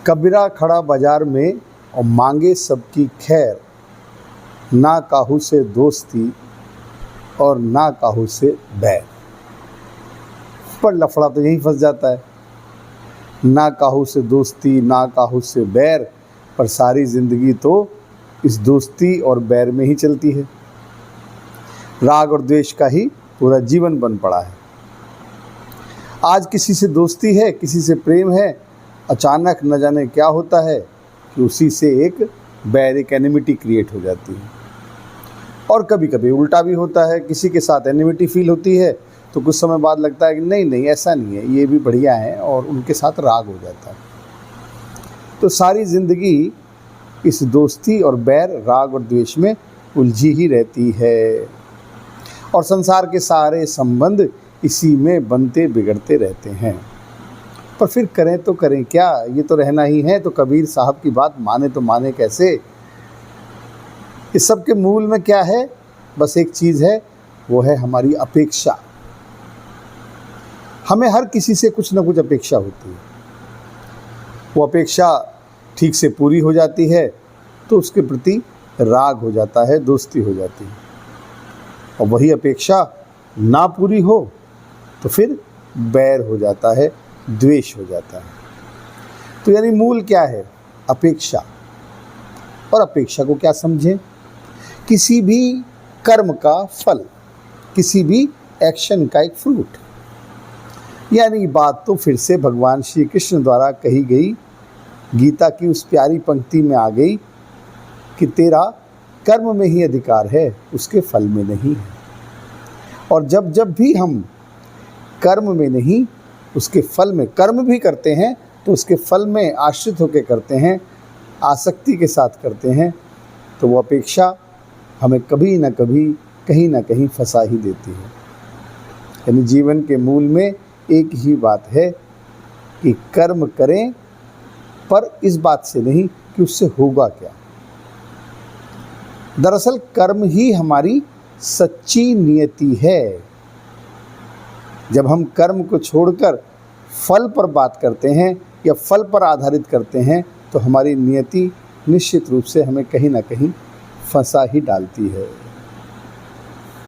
कबीरा खड़ा बाजार में और मांगे सबकी खैर, ना काहू से दोस्ती और ना काहू से बैर। पर लफड़ा तो यहीं फंस जाता है, ना काहू से दोस्ती ना काहू से बैर, पर सारी ज़िंदगी तो इस दोस्ती और बैर में ही चलती है। राग और द्वेष का ही पूरा जीवन बन पड़ा है। आज किसी से दोस्ती है, किसी से प्रेम है, अचानक न जाने क्या होता है कि उसी से एक बैर, एक एनिमिटी क्रिएट हो जाती है। और कभी कभी उल्टा भी होता है, किसी के साथ एनिमिटी फील होती है तो कुछ समय बाद लगता है कि नहीं ऐसा नहीं है, ये भी बढ़िया है, और उनके साथ राग हो जाता है। तो सारी ज़िंदगी इस दोस्ती और बैर, राग और द्वेष में उलझी ही रहती है, और संसार के सारे संबंध इसी में बनते बिगड़ते रहते हैं। पर फिर करें तो करें क्या, ये तो रहना ही है, तो कबीर साहब की बात माने तो माने कैसे। इस सब के मूल में क्या है? बस एक चीज़ है, वो है हमारी अपेक्षा। हमें हर किसी से कुछ ना कुछ अपेक्षा होती है। वो अपेक्षा ठीक से पूरी हो जाती है तो उसके प्रति राग हो जाता है, दोस्ती हो जाती है, और वही अपेक्षा ना पूरी हो तो फिर बैर हो जाता है, द्वेष हो जाता है। तो यानी मूल क्या है? अपेक्षा। और अपेक्षा को क्या समझें? किसी भी कर्म का फल, किसी भी एक्शन का एक फ्रूट। यानी बात तो फिर से भगवान श्री कृष्ण द्वारा कही गई गीता की उस प्यारी पंक्ति में आ गई कि तेरा कर्म में ही अधिकार है, उसके फल में नहीं है। और जब जब भी हम कर्म में नहीं, उसके फल में, कर्म भी करते हैं तो उसके फल में आश्रित होकर करते हैं, आसक्ति के साथ करते हैं, तो वो अपेक्षा हमें कभी ना कभी, कहीं ना कहीं फंसा ही देती है। यानी जीवन के मूल में एक ही बात है कि कर्म करें, पर इस बात से नहीं कि उससे होगा क्या। दरअसल कर्म ही हमारी सच्ची नियति है। जब हम कर्म को छोड़कर फल पर बात करते हैं या फल पर आधारित करते हैं तो हमारी नियति निश्चित रूप से हमें कहीं ना कहीं फंसा ही डालती है।